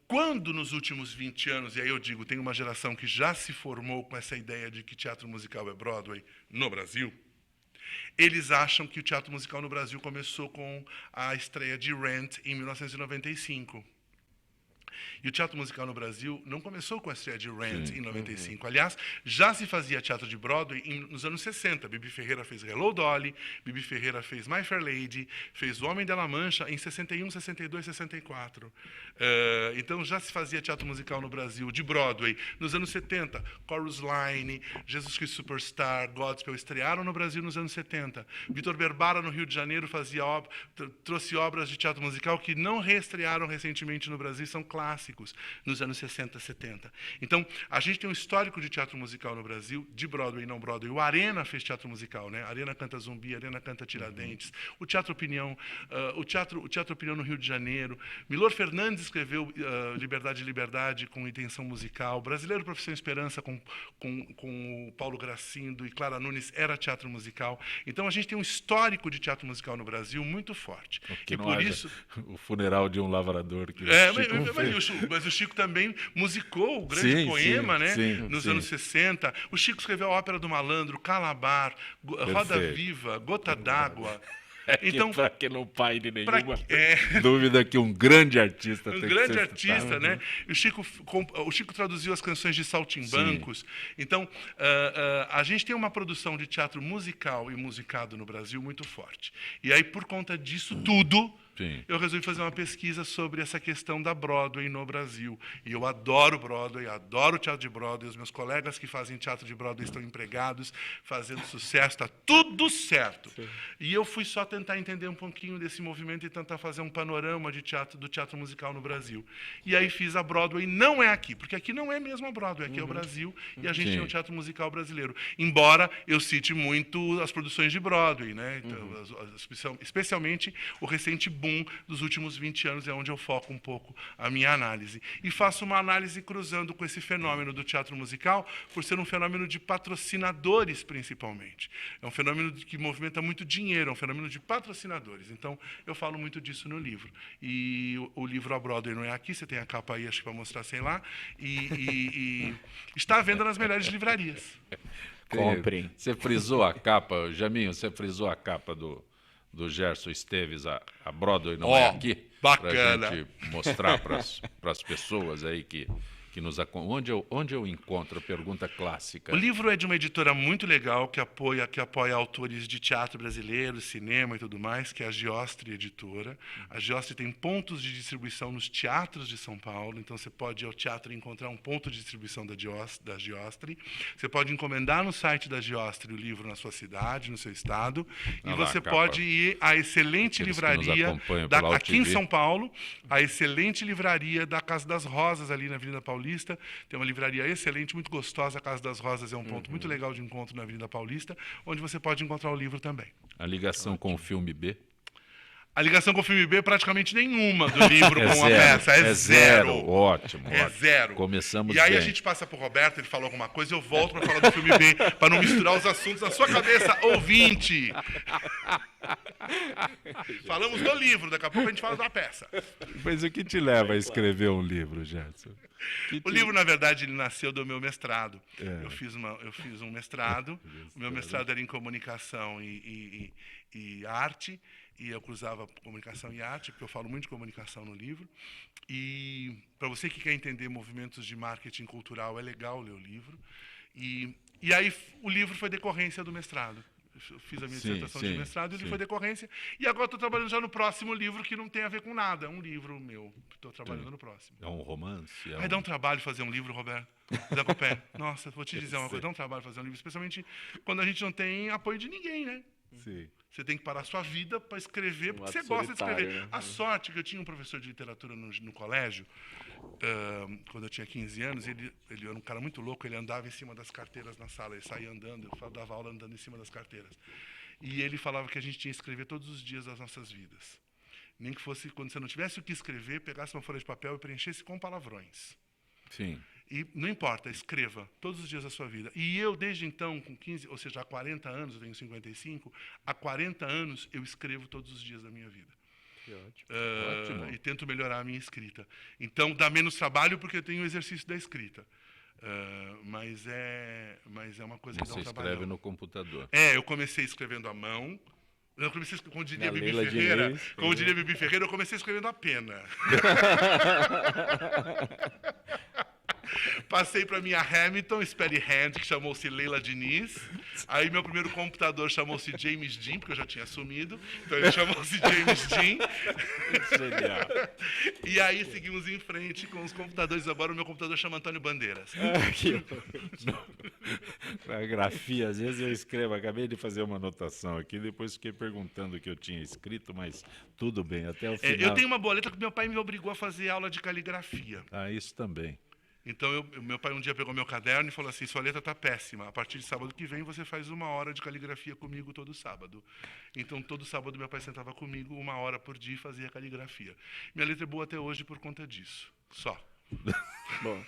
quando nos últimos 20 anos, e aí eu digo, tem uma geração que já se formou com essa ideia de que teatro musical é Broadway no Brasil, eles acham que o teatro musical no Brasil começou com a estreia de Rent em 1995. E o teatro musical no Brasil não começou com a estreia de Rent em 95. Aliás, já se fazia teatro de Broadway nos anos 60. Bibi Ferreira fez Hello Dolly, Bibi Ferreira fez My Fair Lady, fez O Homem de La Mancha em 61, 62, 64. Então já se fazia teatro musical no Brasil de Broadway. Nos anos 70, Chorus Line, Jesus Cristo Superstar, Godspell estrearam no Brasil nos anos 70. Vitor Berbara, no Rio de Janeiro, trouxe obras de teatro musical que não reestrearam recentemente no Brasil, são clássicos. clássicos nos anos 60, 70. Então, a gente tem um histórico de teatro musical no Brasil, de Broadway e não Broadway. O Arena fez teatro musical, né? A Arena canta Zumbi, a Arena canta Tiradentes. O Teatro Opinião, o teatro Opinião no Rio de Janeiro. Milor Fernandes escreveu Liberdade, Liberdade com intenção musical. Brasileiro Profissão Esperança com o Paulo Gracindo e Clara Nunes era teatro musical. Então, a gente tem um histórico de teatro musical no Brasil muito forte. Que e não por haja isso... o funeral de um lavrador. Que mas o Chico também musicou o grande poema, né? Nos anos 60. O Chico escreveu a Ópera do Malandro, Calabar, Roda Viva, Gota d'Água. Então, para que não pai de nenhuma dúvida que um grande artista tem que ser. Um grande artista, né? O Chico traduziu as canções de Saltimbancos. Então, a gente tem uma produção de teatro musical e musicado no Brasil muito forte. E aí, por conta disso tudo, eu resolvi fazer uma pesquisa sobre essa questão da Broadway no Brasil. E eu adoro Broadway, adoro o teatro de Broadway. Os meus colegas que fazem teatro de Broadway estão empregados, fazendo sucesso, está tudo certo. E eu fui só tentar entender um pouquinho desse movimento e tentar fazer um panorama do teatro musical no Brasil. E aí fiz a Broadway, não é aqui, porque aqui não é mesmo a Broadway, aqui é o Brasil, e a gente tem o teatro musical brasileiro. Embora eu cite muito as produções de Broadway, né? Então, especialmente o recente boom dos últimos 20 anos, é onde eu foco um pouco a minha análise. E faço uma análise cruzando com esse fenômeno do teatro musical, por ser um fenômeno de patrocinadores, principalmente. É um fenômeno que movimenta muito dinheiro, é um fenômeno de patrocinadores. Então, eu falo muito disso no livro. E o livro A Broadway Não É Aqui, você tem a capa aí, acho que para mostrar, sei lá, e está à venda nas melhores livrarias. Comprem. Você frisou a capa, Jaminho, você frisou a capa do Gerson Esteves, a Broadway Não É Aqui, bacana, para a gente mostrar para as pessoas aí que nos acompanham. Onde eu encontro? Pergunta clássica. O livro é de uma editora muito legal que apoia autores de teatro brasileiro, cinema e tudo mais, que é a Giostre Editora. A Giostre tem pontos de distribuição nos teatros de São Paulo, então você pode ir ao teatro e encontrar um ponto de distribuição da Giostre. Você pode encomendar no site da Giostre o livro na sua cidade, no seu estado, e você pode ir à excelente livraria aqui em São Paulo, a excelente livraria da Casa das Rosas, ali na Avenida Paulista. Tem uma livraria excelente, muito gostosa. A Casa das Rosas é um ponto muito legal de encontro na Avenida Paulista, onde você pode encontrar o livro também. A ligação com o filme B? A ligação com o filme B é praticamente nenhuma do livro com a peça. É zero. Ótimo. É zero. Começamos E aí bem. A gente passa por Roberto, ele falou alguma coisa, eu volto para falar do filme B, para não misturar os assuntos na sua cabeça, ouvinte. Falamos do livro, daqui a pouco a gente fala da peça. Mas o que te leva a escrever um livro, Gerson? O livro, na verdade, ele nasceu do meu mestrado. Eu fiz um mestrado. O meu mestrado era em comunicação e arte, e eu cruzava comunicação e arte, porque eu falo muito de comunicação no livro. E para você que quer entender movimentos de marketing cultural, é legal ler o livro. E aí o livro foi decorrência do mestrado. Eu fiz a minha dissertação de mestrado e ele foi decorrência. E agora estou trabalhando já no próximo livro, que não tem a ver com nada. É um livro meu. Estou trabalhando no próximo. É um romance? Dá um trabalho fazer um livro, Roberto. Zacopé. Nossa, vou te dizer uma coisa. Dá um trabalho fazer um livro, especialmente quando a gente não tem apoio de ninguém, né? Sim. Você tem que parar a sua vida para escrever, porque você gosta de escrever. Né? A sorte que eu tinha um professor de literatura no colégio, quando eu tinha 15 anos, ele era um cara muito louco, ele andava em cima das carteiras na sala, ele saía andando, eu dava aula andando em cima das carteiras. E ele falava que a gente tinha que escrever todos os dias das nossas vidas. Nem que fosse, quando você não tivesse o que escrever, pegasse uma folha de papel e preenchesse com palavrões. Sim. E não importa, escreva todos os dias da sua vida. E eu, desde então, com 15, ou seja, há 40 anos, eu tenho 55, há 40 anos eu escrevo todos os dias da minha vida. Que ótimo. E tento melhorar a minha escrita. Então, dá menos trabalho porque eu tenho o exercício da escrita. Mas é uma coisa que dá um trabalho. Você escreve no computador. Eu comecei escrevendo à mão. Eu comecei, como diria Bibi Ferreira, eu comecei escrevendo a pena. Passei para minha Hamilton, Spelly Hand, que chamou-se Leila Diniz. Aí meu primeiro computador chamou-se James Dean, porque eu já tinha assumido. Então ele chamou-se James Dean. Genial. E aí seguimos em frente com os computadores. Agora o meu computador chama Antônio Bandeiras. Para grafia, às vezes eu escrevo, acabei de fazer uma anotação aqui, depois fiquei perguntando o que eu tinha escrito, mas tudo bem, até o final. Eu tenho uma boa letra que meu pai me obrigou a fazer aula de caligrafia. Ah, isso também. Então, meu pai um dia pegou meu caderno e falou assim, sua letra está péssima, a partir de sábado que vem você faz 1 hora de caligrafia comigo todo sábado. Então, todo sábado meu pai sentava comigo 1 hora por dia e fazia caligrafia. Minha letra é boa até hoje por conta disso, só. Bom,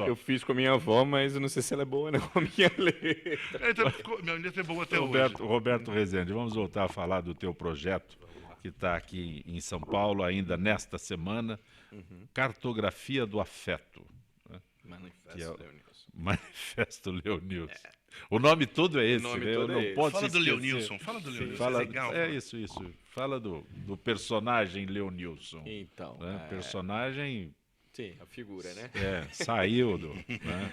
eu fiz com a minha avó, mas eu não sei se ela é boa não, a minha letra. Então, minha letra é boa até Roberto Rezende, vamos voltar a falar do teu projeto, que está aqui em São Paulo, ainda nesta semana, Cartografia do Afeto. Manifesto Leonilson. Manifesto Leonilson. O nome todo é esse, nome né? todo Eu não é posso Fala do esquecer. Leonilson, fala do Leonilson, Fala, é legal. Isso. Fala do personagem Leonilson. Então, né? Personagem... Sim, a figura, né? Saiu do... né?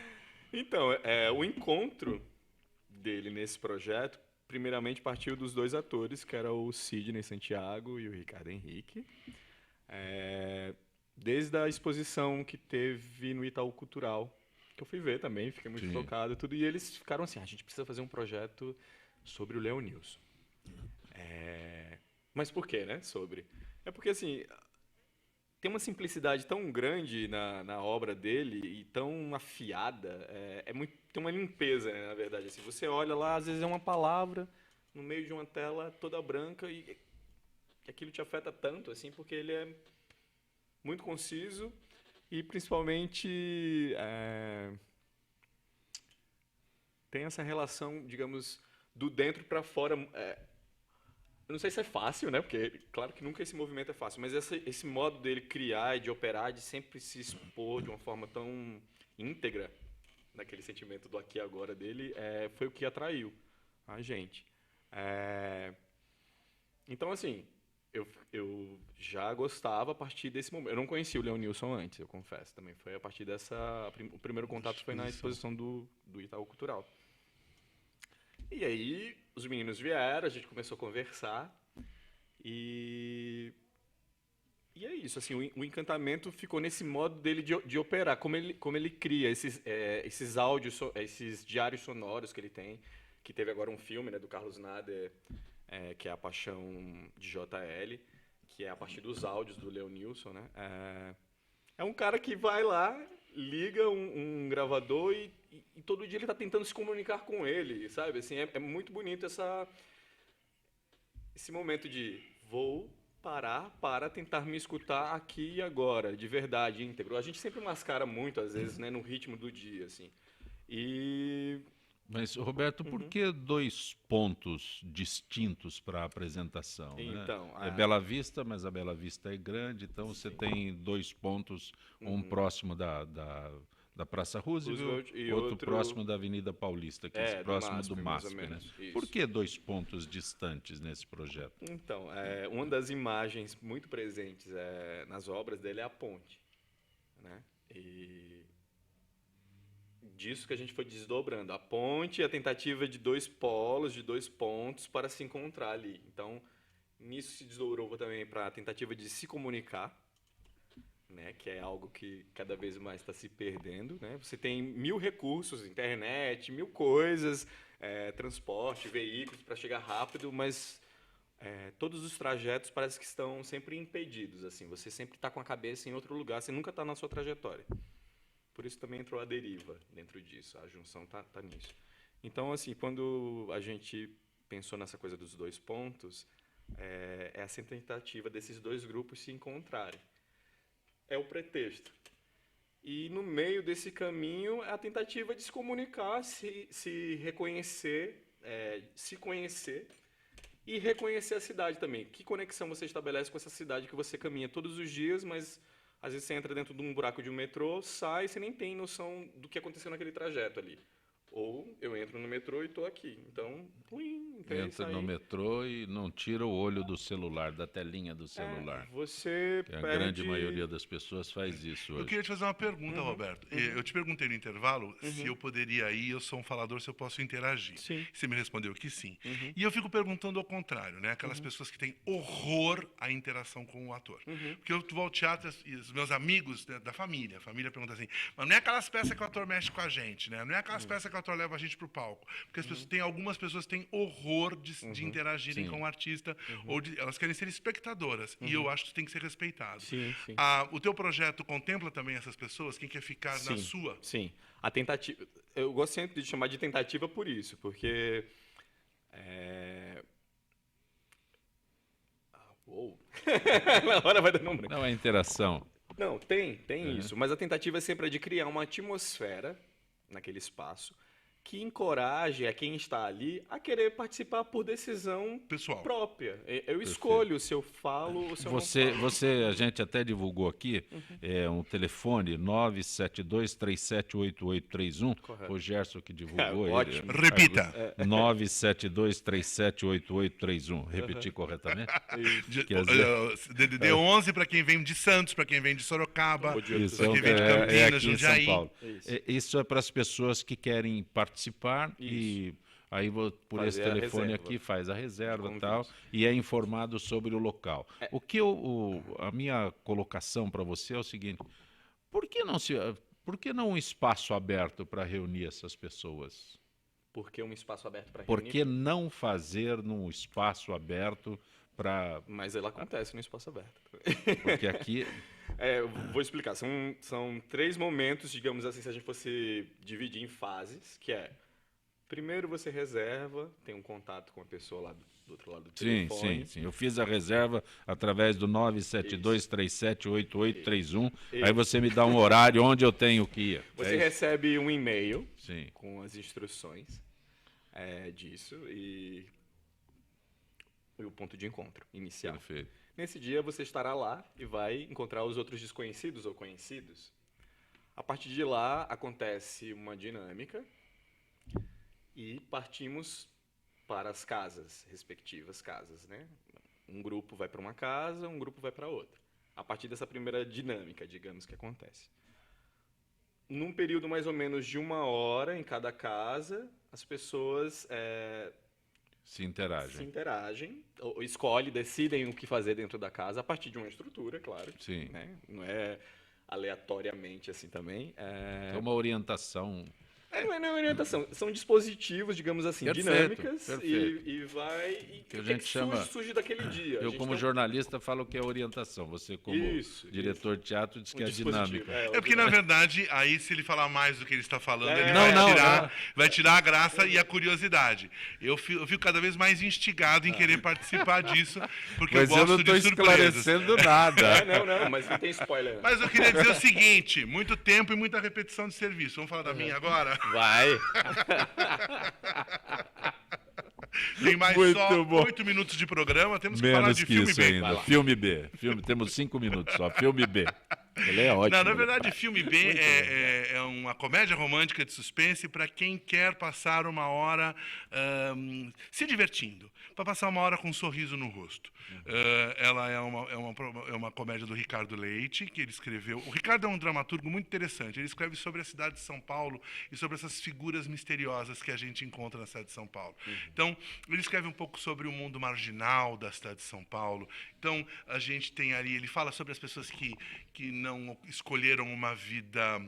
Então, o encontro dele nesse projeto, primeiramente partiu dos 2 atores, que era o Sidney Santiago e o Ricardo Henrique. Desde a exposição que teve no Itaú Cultural, que eu fui ver também, fiquei muito tocado e tudo, e eles ficaram assim, a gente precisa fazer um projeto sobre o Leonilson. Mas por quê, né? É porque, assim, tem uma simplicidade tão grande na obra dele e tão afiada, tem uma limpeza, né, na verdade. Assim, você olha lá, às vezes é uma palavra no meio de uma tela toda branca e aquilo te afeta tanto, assim, porque ele é muito conciso e, principalmente, tem essa relação, digamos, do dentro para fora. Eu não sei se é fácil, né? Porque, claro que nunca esse movimento é fácil, mas esse modo dele criar e de operar, de sempre se expor de uma forma tão íntegra, naquele sentimento do aqui e agora dele, foi o que atraiu a gente. Então, assim, eu já gostava a partir desse momento. Eu não conhecia o Leonilson antes, eu confesso também. Foi a partir o primeiro contato foi na exposição do Itaú Cultural. E aí, os meninos vieram, a gente começou a conversar. E é isso, assim, o encantamento ficou nesse modo dele de operar, como ele cria esses áudios, esses diários sonoros que ele tem, que teve agora um filme, né, do Carlos Nader, que é A Paixão de JL, que é a partir dos áudios do Leonilson, né? É um cara que vai lá, liga um gravador e todo dia ele está tentando se comunicar com ele, sabe? Assim, é muito bonito esse momento de vou parar para tentar me escutar aqui e agora, de verdade, íntegro. A gente sempre mascara muito, às vezes, né, no ritmo do dia, assim. Mas, Roberto, por que 2 pontos distintos para a apresentação? Então, né? É Bela Vista, mas a Bela Vista é grande, então você tem 2 pontos, um próximo da Praça Roosevelt e outro próximo da Avenida Paulista, que é próximo do MASP. Né? Por que 2 pontos distantes nesse projeto? Então, uma das imagens muito presentes nas obras dele é a ponte, né? E disso que a gente foi desdobrando. A ponte é a tentativa de 2 polos, de 2 pontos para se encontrar ali. Então, nisso se desdobrou também para a tentativa de se comunicar, né, que é algo que cada vez mais está se perdendo. Né? Você tem 1000 recursos, internet, 1000 coisas, transporte, veículos para chegar rápido, mas todos os trajetos parece que estão sempre impedidos. Assim, você sempre está com a cabeça em outro lugar, você nunca está na sua trajetória. Por isso também entrou a deriva dentro disso, a junção está nisso. Então, assim, quando a gente pensou nessa coisa dos 2 pontos, é essa tentativa desses 2 grupos se encontrarem. É o pretexto. E no meio desse caminho é a tentativa de se comunicar, se reconhecer, se conhecer e reconhecer a cidade também. Que conexão você estabelece com essa cidade que você caminha todos os dias, mas às vezes você entra dentro de um buraco de um metrô, sai e você nem tem noção do que aconteceu naquele trajeto ali. Ou eu entro no metrô e estou aqui. Então, entra no metrô e não tira o olho do celular, da telinha do celular. Você a grande maioria das pessoas faz isso hoje. Eu queria te fazer uma pergunta, Roberto. Eu te perguntei no intervalo se eu poderia ir, eu sou um falador, se eu posso interagir. Sim. Você me respondeu que sim. E eu fico perguntando ao contrário, né? Aquelas pessoas que têm horror à interação com o ator. Porque eu vou ao teatro e os meus amigos, né, da família, a família pergunta assim, mas não é aquelas peças que o ator mexe com a gente, né? Não é aquelas peças que o ator teatro leva a gente para o palco. Porque as pessoas, algumas pessoas têm horror de interagirem com o artista, ou elas querem ser espectadoras, e eu acho que isso tem que ser respeitado. Sim. O teu projeto contempla também essas pessoas? Quem quer ficar na sua? Sim. A tentativa... Eu gosto sempre de chamar de tentativa por isso, porque... Na hora vai dar número. Não, é interação. Não, tem isso. Mas a tentativa sempre é de criar uma atmosfera naquele espaço que encoraje a quem está ali a querer participar por decisão pessoal própria. Eu escolho se eu falo ou se eu não falo. A gente até divulgou aqui, um telefone 972378831. O Gerson que divulgou. Ótimo. Repita. 972378831. Repetir corretamente? DDD 11 para quem vem de Santos, para quem vem de Sorocaba, para quem vem de Campinas, Jundiaí. São Paulo. Isso é para as pessoas que querem participar e aí por esse telefone aqui faz a reserva e tal, e é informado sobre o local. A minha colocação para você é o seguinte: por que não um espaço aberto para reunir essas pessoas? Por que um espaço aberto para reunir? Por que não fazer num espaço aberto para... Mas ela acontece no espaço aberto. Porque aqui... vou explicar. São 3 momentos, digamos assim, se a gente fosse dividir em fases, que é... Primeiro você reserva, tem um contato com a pessoa lá do outro lado do telefone. Sim. Eu fiz a reserva através do 972378831. Aí você me dá um horário onde eu tenho que ir. Você recebe um e-mail com as instruções disso e o ponto de encontro inicial. Perfeito. Nesse dia você estará lá e vai encontrar os outros desconhecidos ou conhecidos. A partir de lá acontece uma dinâmica e partimos para as respectivas casas, né? Um grupo vai para uma casa, um grupo vai para outra. A partir dessa primeira dinâmica, digamos, que acontece. Num período mais ou menos de 1 hora em cada casa, as pessoas se interagem, ou decidem o que fazer dentro da casa, a partir de uma estrutura, claro. Sim. Né? Não é aleatoriamente assim também. É uma orientação... Não é orientação, são dispositivos, dinâmicas, e vai... Que a gente surge daquele dia. Eu, como jornalista, falo que é orientação. Você, como diretor de teatro, diz que é dinâmica. Porque, na verdade, aí, se ele falar mais do que ele está falando, ele vai tirar a graça e a curiosidade. Eu fico cada vez mais instigado em querer participar disso, porque eu gosto de surpresas. Mas eu não estou esclarecendo nada. Não, mas não tem spoiler. Mas eu queria dizer o seguinte, muito tempo e muita repetição de serviço. Vamos falar da minha agora? Vai! Tem mais só 8 minutos de programa, temos que falar de filme B. Ainda. Filme B. Temos 5 minutos só. Filme B. Ele é ótimo. Na verdade, filme B é uma comédia romântica de suspense para quem quer passar 1 hora se divertindo, para passar 1 hora com um sorriso no rosto. Ela é uma comédia do Ricardo Leite, que ele escreveu. O Ricardo é um dramaturgo muito interessante. Ele escreve sobre a cidade de São Paulo e sobre essas figuras misteriosas que a gente encontra na cidade de São Paulo. Então, ele escreve um pouco sobre o mundo marginal da cidade de São Paulo. Então, a gente tem ali, ele fala sobre as pessoas que não escolheram uma vida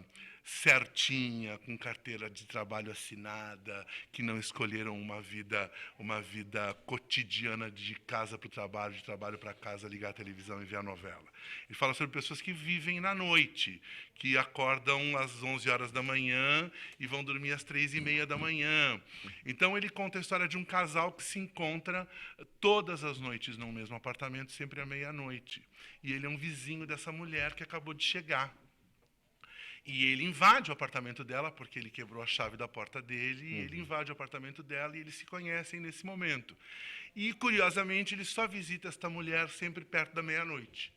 certinha, com carteira de trabalho assinada, que não escolheram uma vida cotidiana de casa para o trabalho, de trabalho para casa, ligar a televisão e ver a novela. Ele fala sobre pessoas que vivem na noite, que acordam às 11 horas da manhã e vão dormir às 3h30 da manhã. Então, ele conta a história de um casal que se encontra todas as noites no mesmo apartamento, sempre à meia-noite. E ele é um vizinho dessa mulher que acabou de chegar. E ele invade o apartamento dela, porque ele quebrou a chave da porta dele, e ele invade o apartamento dela e eles se conhecem nesse momento. E, curiosamente, ele só visita esta mulher sempre perto da meia-noite.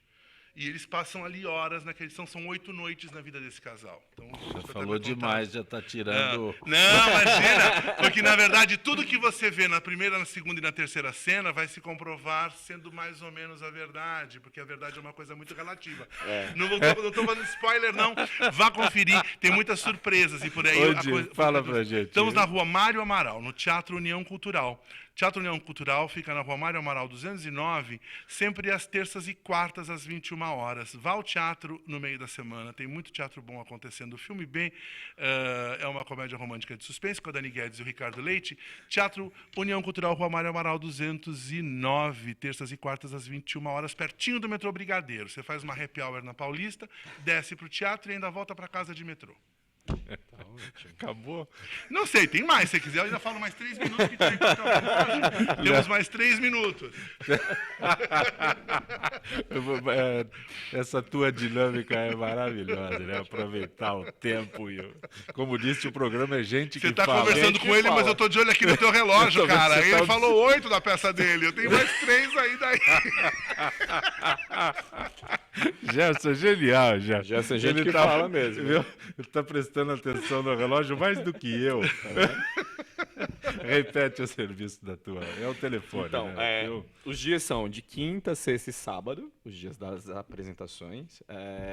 E eles passam ali horas naquele... São 8 noites na vida desse casal. Então, já falou demais, já está tirando... Não, imagina! Porque, na verdade, tudo que você vê na primeira, na segunda e na terceira cena vai se comprovar sendo mais ou menos a verdade, porque a verdade é uma coisa muito relativa. Não estou fazendo spoiler, não. Vá conferir, tem muitas surpresas. E por aí... Fala pra gente. Estamos na Rua Mário Amaral, no Teatro União Cultural. Teatro União Cultural fica na Rua Mário Amaral 209, sempre às terças e quartas, às 21 horas. Vá ao teatro no meio da semana, tem muito teatro bom acontecendo. O Filme B é uma comédia romântica de suspense com a Dani Guedes e o Ricardo Leite. Teatro União Cultural, Rua Mário Amaral 209, terças e quartas, às 21 horas, pertinho do metrô Brigadeiro. Você faz uma happy hour na Paulista, desce para o teatro e ainda volta para casa de metrô. Acabou? Não sei, tem mais. Se você quiser, eu ainda falo mais 3 minutos. Que temos mais 3 minutos. Essa tua dinâmica é maravilhosa, né? Aproveitar o tempo. Como disse, o programa é gente que fala. Você está conversando com ele, mas eu estou de olho aqui no teu relógio, cara. Ele falou 8 da peça dele. Eu tenho mais 3 aí daí. Gerson, genial, Gerson. Gerson é gente que fala mesmo. Viu? Ele está prestando atenção no relógio mais do que eu. Repete o serviço da tua. É o telefone. Então, né? Os dias são de quinta, sexta e sábado, os dias das apresentações.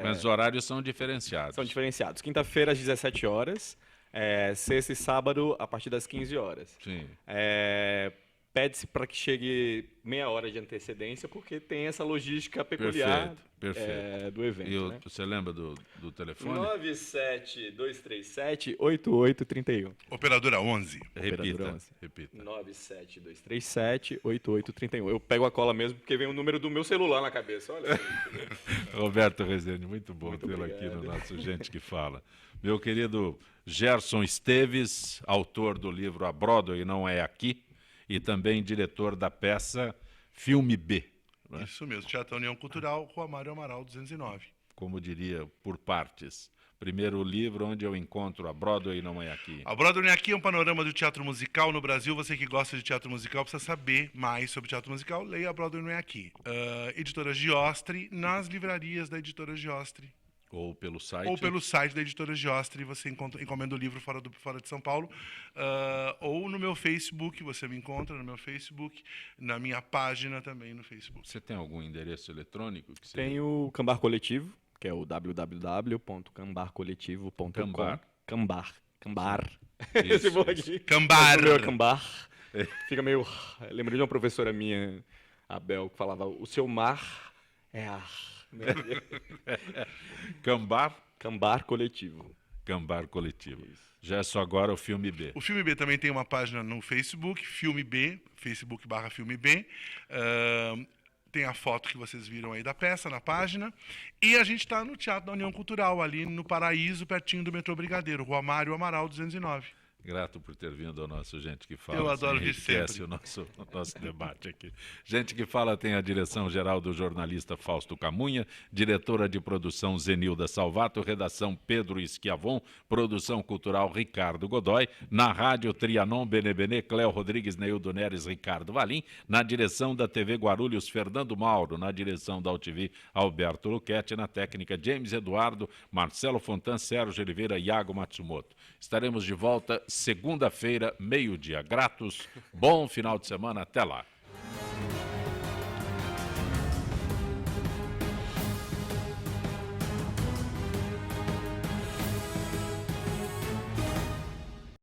Mas os horários são diferenciados. São diferenciados. Quinta-feira às 17 horas, sexta e sábado a partir das 15 horas. Sim. Pede-se para que chegue meia hora de antecedência, porque tem essa logística peculiar perfeito. Do evento. Né? Você lembra do telefone? 97237-8831. Operadora 11. Repita. 97237-8831. Eu pego a cola mesmo, porque vem o número do meu celular na cabeça. Olha. Roberto Rezende, muito bom tê-lo aqui no nosso Gente que Fala. Meu querido Gerson Esteves, autor do livro A Broadway Não É Aqui, e também diretor da peça Filme B. Né? Isso mesmo, Teatro União Cultural, Rua Mário Amaral 209. Como diria, por partes. Primeiro livro, onde eu encontro A Broadway Não É Aqui. A Broadway Não É Aqui é um panorama do teatro musical no Brasil. Você que gosta de teatro musical precisa saber mais sobre teatro musical. Leia A Broadway Não É Aqui. Editora Giostre, nas livrarias da Editora Giostre. Ou pelo site. Ou pelo site da Editora Giostre, você encomenda o livro fora de São Paulo. Ou no meu Facebook, você me encontra no meu Facebook, na minha página também no Facebook. Você tem algum endereço eletrônico? Tem o Cambar Coletivo, que é o www.cambarcoletivo.com. Cambar. Esse vou aqui. Cambar. Cambar. Fica meio... Lembrei de uma professora minha, a Bel, que falava, o seu mar é ar. Cambar Coletivo. Cambar Coletivo. Isso. Já é só agora o Filme B. O Filme B também tem uma página no Facebook, Filme B, Facebook/Filme B. Tem a foto que vocês viram aí da peça na página. E a gente está no Teatro da União Cultural, ali no Paraíso, pertinho do metrô Brigadeiro, Rua Mário Amaral 209. Grato por ter vindo ao nosso Gente que Fala. Eu adoro vir sempre. O nosso debate aqui. Gente que Fala tem a direção geral do jornalista Fausto Camunha, diretora de produção Zenilda Salvato, redação Pedro Schiavon, produção cultural Ricardo Godoy, na rádio Trianon Benebene, Cléo Rodrigues, Neildo Neres, Ricardo Valim, na direção da TV Guarulhos, Fernando Mauro, na direção da UTV, Alberto Luquete, na técnica James Eduardo, Marcelo Fontan, Sérgio Oliveira, Iago Matsumoto. Estaremos de volta segunda-feira, meio-dia. Gratos, bom final de semana, até lá.